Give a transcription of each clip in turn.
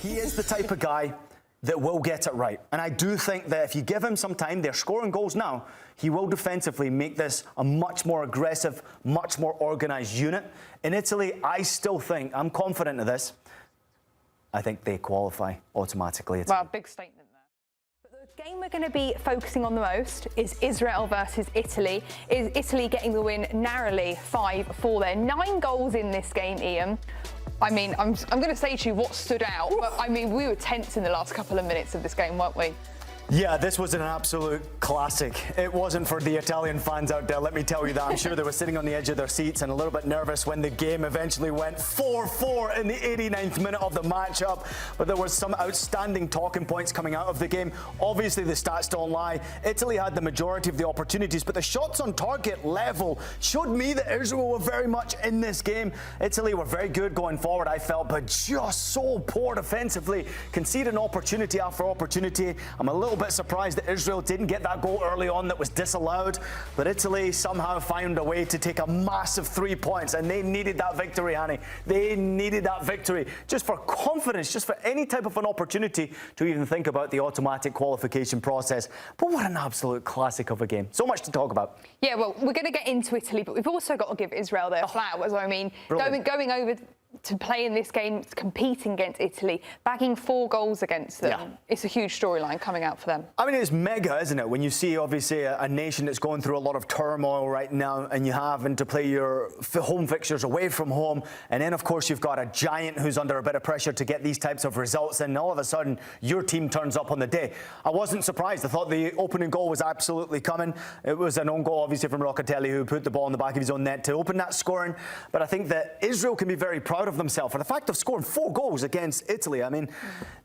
He is the type of guy that will get it right. And I do think that if you give him some time, they're scoring goals now, he will defensively make this a much more aggressive, much more organised unit. In Italy, I still think, I'm confident of this, I think they qualify automatically. Wow, big statement there. But the game we're going to be focusing on the most is Israel versus Italy. Is Italy getting the win narrowly 5-4 there? 9 goals in this game, Ian. I mean, I'm going to say to you what stood out, but I mean, we were tense in the last couple of minutes of this game, weren't we? Yeah, this was an absolute classic. It wasn't for the Italian fans out there, let me tell you that. I'm sure they were sitting on the edge of their seats and a little bit nervous when the game eventually went 4-4 in the 89th minute of the matchup. But there was some outstanding talking points coming out of the game. Obviously, the stats don't lie. Italy had the majority of the opportunities, but the shots on target level showed me that Israel were very much in this game. Italy were very good going forward, I felt, but just so poor defensively. Conceding opportunity after opportunity. I'm a little bit surprised that Israel didn't get that goal early on that was disallowed, but Italy somehow found a way to take a massive 3 points, and they needed that victory, Annie. They needed that victory just for confidence, just for any type of an opportunity to even think about the automatic qualification process. But what an absolute classic of a game. So much to talk about. Yeah, well, we're going to get into Italy, but we've also got to give Israel their flowers. I mean, going over to play in this game, competing against Italy, bagging 4 goals against them. Yeah. It's a huge storyline coming out for them. I mean, it's mega, isn't it? When you see, obviously, a nation that's going through a lot of turmoil right now, and you having to play your home fixtures away from home, and then, of course, you've got a giant who's under a bit of pressure to get these types of results, and all of a sudden, your team turns up on the day. I wasn't surprised. I thought the opening goal was absolutely coming. It was an own goal, obviously, from Locatelli, who put the ball in the back of his own net to open that scoring. But I think that Israel can be very proud of themselves for the fact of scoring 4 goals against Italy. I mean,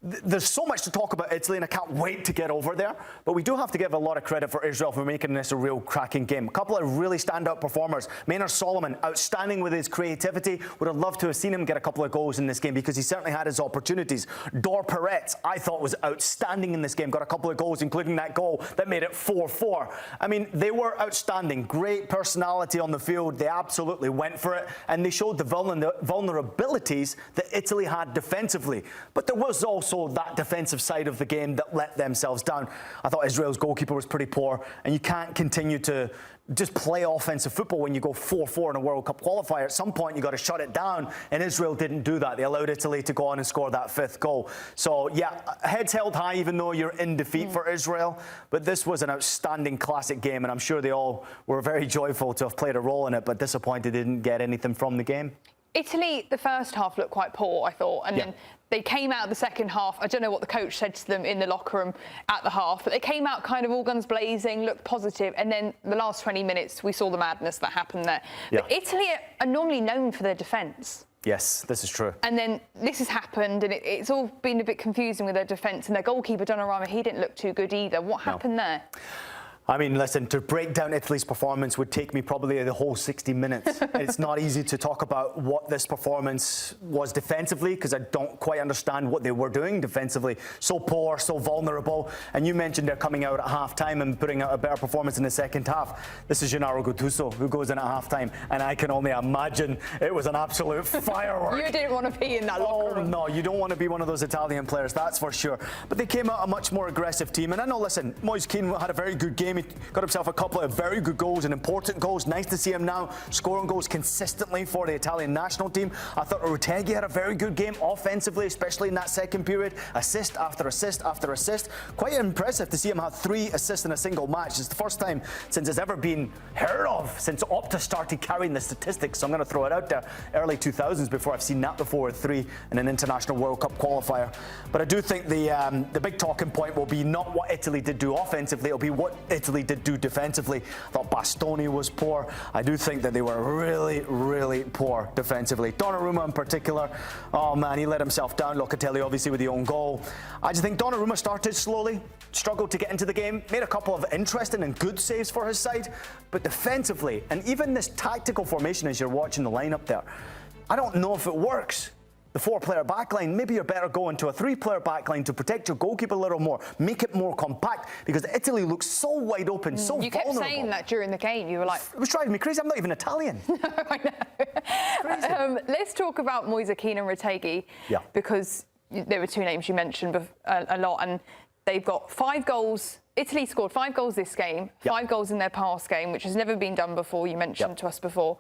there's so much to talk about Italy, and I can't wait to get over there. But we do have to give a lot of credit for Israel for making this a real cracking game. A couple of really standout performers. Maynard Solomon, outstanding with his creativity. Would have loved to have seen him get a couple of goals in this game because he certainly had his opportunities. Peretz, I thought, was outstanding in this game. Got a couple of goals, including that goal that made it 4-4. I mean, they were outstanding. Great personality on the field. They absolutely went for it, and they showed the vulnerabilities that Italy had defensively. But there was also that defensive side of the game that let themselves down. I thought Israel's goalkeeper was pretty poor, and you can't continue to just play offensive football when you go 4-4 in a World Cup qualifier. At some point, you got to shut it down, and Israel didn't do that. They allowed Italy to go on and score that 5th goal. So, yeah, heads held high even though you're in defeat for Israel. But this was an outstanding classic game, and I'm sure they all were very joyful to have played a role in it, but disappointed they didn't get anything from the game. Italy, the first half looked quite poor, I thought, and then they came out the second half. I don't know what the coach said to them in the locker room at the half, but they came out kind of all guns blazing, looked positive, and then the last 20 minutes, we saw the madness that happened there. But Italy are normally known for their defence. Yes, this is true. And then this has happened, and it's all been a bit confusing with their defence, and their goalkeeper, Donnarumma, he didn't look too good either. What happened there? I mean, listen, to break down Italy's performance would take me probably the whole 60 minutes. It's not easy to talk about what this performance was defensively because I don't quite understand what they were doing defensively. So poor, so vulnerable. And you mentioned they're coming out at half-time and putting out a better performance in the second half. This is Gennaro Gattuso who goes in at half-time, and I can only imagine it was an absolute firework. You didn't want to be in that locker room. No, you don't want to be one of those Italian players, that's for sure. But they came out a much more aggressive team. And I know, listen, Moise Kean had a very good game. He got himself a couple of very good goals and important goals. Nice to see him now scoring goals consistently for the Italian national team. I thought Retegui had a very good game offensively, especially in that second period. Assist after assist after assist. Quite impressive to see him have 3 assists in a single match. It's the first time since it's ever been heard of since Opta started carrying the statistics. So I'm going to throw it out there. Early 2000s before I've seen that before with 3 in an international World Cup qualifier. But I do think the big talking point will be not what Italy did do offensively. It'll be what Italy did do defensively. I thought Bastoni was poor. I do think that they were really, really poor defensively. Donnarumma in particular, oh man, he let himself down. Locatelli obviously with the own goal. I just think Donnarumma started slowly, struggled to get into the game, made a couple of interesting and good saves for his side, but defensively, and even this tactical formation as you're watching the lineup there, I don't know if it works. The 4-player backline, maybe you're better going to a 3-player backline to protect your goalkeeper a little more, make it more compact, because Italy looks so wide open, so vulnerable. You kept saying that during the game. You were like... It was driving me crazy. I'm not even Italian. No, I know. Let's talk about Moise, Kean and Retegui, because there were two names you mentioned a lot, and they've got 5 goals. Italy scored 5 goals this game, 5 goals in their past game, which has never been done before. You mentioned to us before.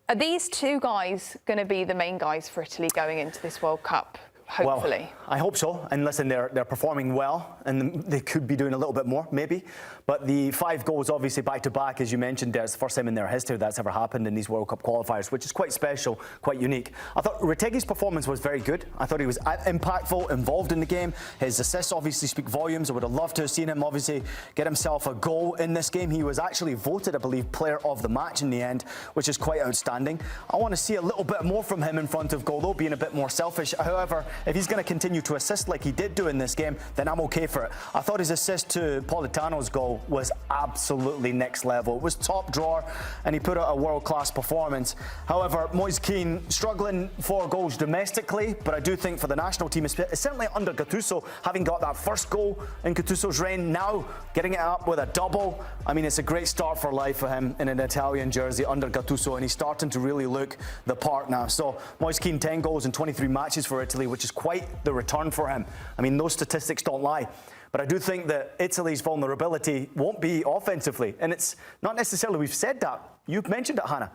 Are these two guys going to be the main guys for Italy going into this World Cup? Hopefully. Well, I hope so. And listen, they're performing well, and they could be doing a little bit more, maybe. But the 5 goals, obviously, back-to-back, as you mentioned, it's the first time in their history that's ever happened in these World Cup qualifiers, which is quite special, quite unique. I thought Retegui's performance was very good. I thought he was impactful, involved in the game. His assists obviously speak volumes. I would have loved to have seen him, obviously, get himself a goal in this game. He was actually voted, I believe, player of the match in the end, which is quite outstanding. I want to see a little bit more from him in front of goal, though, being a bit more selfish. However, if he's going to continue to assist like he did do in this game, then I'm okay for it. I thought his assist to Politano's goal was absolutely next level. It was top drawer, and he put out a world-class performance. However, Moise Kean struggling for goals domestically, but I do think for the national team, certainly under Gattuso, having got that first goal in Gattuso's reign, now getting it up with a double. I mean, it's a great start for life for him in an Italian jersey under Gattuso, and he's starting to really look the part now. So Moise Kean, 10 goals in 23 matches for Italy, which is quite the return for him. I mean, those statistics don't lie. But I do think that Italy's vulnerability won't be offensively. And it's not necessarily, we've said that. You've mentioned it, Hannah.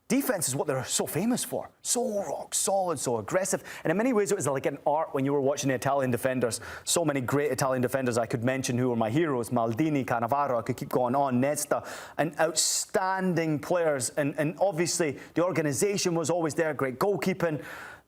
Defense is what they're so famous for. So rock solid, so aggressive. And in many ways, it was like an art when you were watching the Italian defenders. So many great Italian defenders I could mention who were my heroes. Maldini, Cannavaro, I could keep going on. Nesta, and outstanding players. And obviously, the organisation was always there. Great goalkeeping.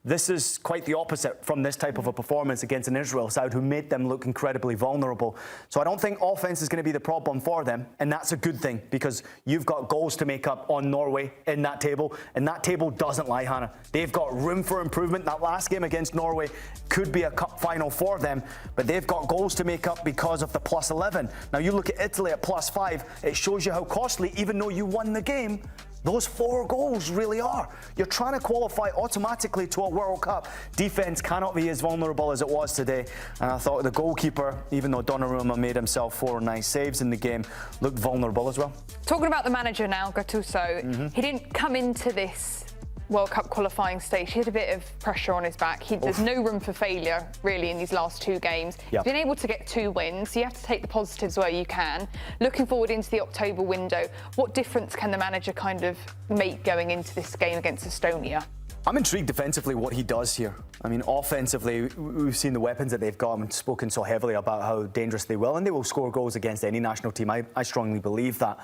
This is quite the opposite from this type of a performance against an Israel side who made them look incredibly vulnerable. So I don't think offense is going to be the problem for them, and that's a good thing because you've got goals to make up on Norway in that table, and that table doesn't lie, Hannah. They've got room for improvement. That last game against Norway could be a cup final for them, but they've got goals to make up because of the plus 11. Now you look at Italy at plus 5, it shows you how costly, even though you won the game, those 4 goals really are. You're trying to qualify automatically to a World Cup. Defence cannot be as vulnerable as it was today. And I thought the goalkeeper, even though Donnarumma made himself 4 nice saves in the game, looked vulnerable as well. Talking about the manager now, Gattuso, he didn't come into this World Cup qualifying stage. He had a bit of pressure on his back. There's no room for failure, really, in these last 2 games. He's been able to get 2 wins, so you have to take the positives where you can. Looking forward into the October window, what difference can the manager kind of make going into this game against Estonia? I'm intrigued defensively what he does here. I mean, offensively, we've seen the weapons that they've got and spoken so heavily about how dangerous they will, and they will score goals against any national team. I strongly believe that,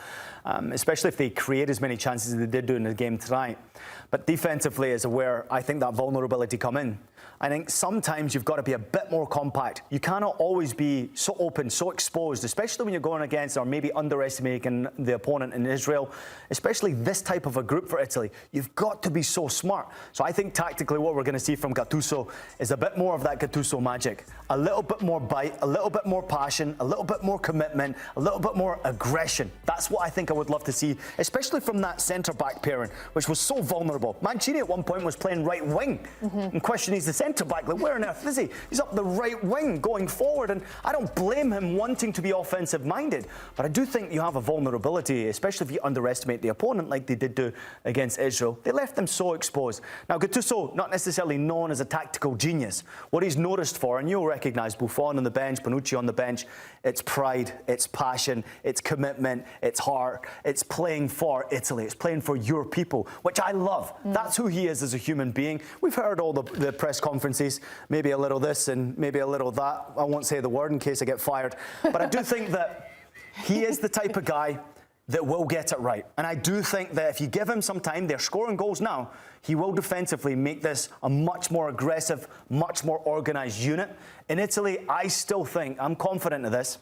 especially if they create as many chances as they did do in the game tonight. But defensively is where I think that vulnerability come in. I think sometimes you've got to be a bit more compact. You cannot always be so open, so exposed, especially when you're going against or maybe underestimating the opponent in Israel, especially this type of a group for Italy. You've got to be so smart. So I think tactically what we're going to see from Gattuso is a bit more of that Gattuso magic. A little bit more bite, a little bit more passion, a little bit more commitment, a little bit more aggression. That's what I think I would love to see, especially from that centre-back pairing, which was so vulnerable. Mancini at one point was playing right wing. In question, he's the centre-back. Like, where on earth is he? He's up the right wing going forward, and I don't blame him wanting to be offensive-minded, but I do think you have a vulnerability, especially if you underestimate the opponent like they did do against Israel. They left them so exposed. Now, Gattuso, not necessarily known as a tactical genius. What he's noticed for, and you'll recognise Buffon on the bench, Bonucci on the bench, it's pride, it's passion, it's commitment, it's heart, it's playing for Italy, it's playing for your people, which I love. That's who he is as a human being. We've heard all the press conferences, maybe a little this and maybe a little that. I won't say the word in case I get fired. But I do think that he is the type of guy that will get it right. And I do think that if you give him some time, they're scoring goals now, he will defensively make this a much more aggressive, much more organised unit. In Italy, I still think, I'm confident of this,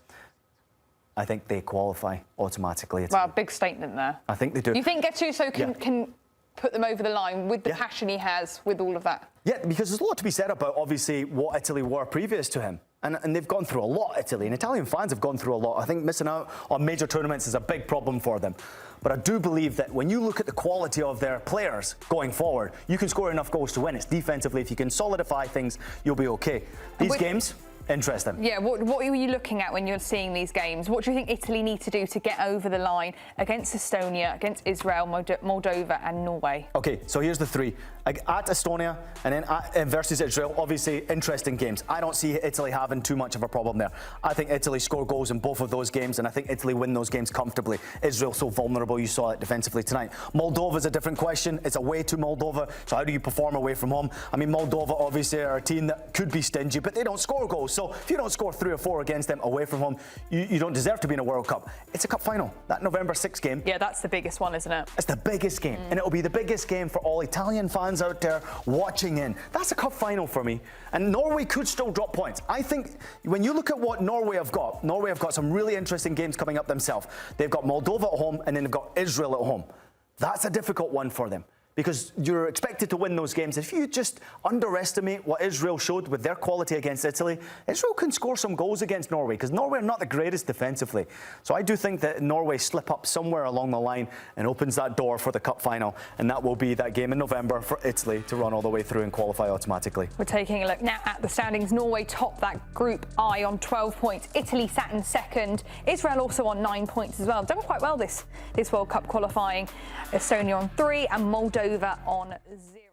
I think they qualify automatically. Wow, big statement there. I think they do. You think Gattuso can put them over the line with the passion he has, with all of that? Yeah, because there's a lot to be said about, obviously, what Italy were previous to him. And they've gone through a lot, Italy, and Italian fans have gone through a lot. I think missing out on major tournaments is a big problem for them. But I do believe that when you look at the quality of their players going forward, you can score enough goals to win. It's defensively, if you can solidify things, you'll be okay. These games, Interesting. Yeah, what are you looking at when you're seeing these games? What do you think Italy need to do to get over the line against Estonia, against Israel, Moldova and Norway? Okay, so here's the three. At Estonia and then versus Israel, obviously interesting games. I don't see Italy having too much of a problem there. I think Italy score goals in both of those games, and I think Italy win those games comfortably. Israel so vulnerable, you saw it defensively tonight. Moldova's a different question. It's away to Moldova, so how do you perform away from home? I mean, Moldova obviously are a team that could be stingy, but they don't score goals. So if you don't score 3 or 4 against them away from home, you don't deserve to be in a World Cup. It's a cup final, that November 6th game. Yeah, that's the biggest one, isn't it? It's the biggest game, and it'll be the biggest game for all Italian fans out there watching in. That's a cup final for me, and Norway could still drop points. I think when you look at what Norway have got some really interesting games coming up themselves. They've got Moldova at home, and then they've got Israel at home. That's a difficult one for them, because you're expected to win those games. If you just underestimate what Israel showed with their quality against Italy, Israel can score some goals against Norway, because Norway are not the greatest defensively. So I do think that Norway slip up somewhere along the line and opens that door for the cup final, and that will be that game in November for Italy to run all the way through and qualify automatically. We're taking a look now at the standings. Norway top that Group I on 12 points. Italy sat in second. Israel also on 9 points as well. Done quite well this World Cup qualifying. Estonia on 3 and Moldova on 0.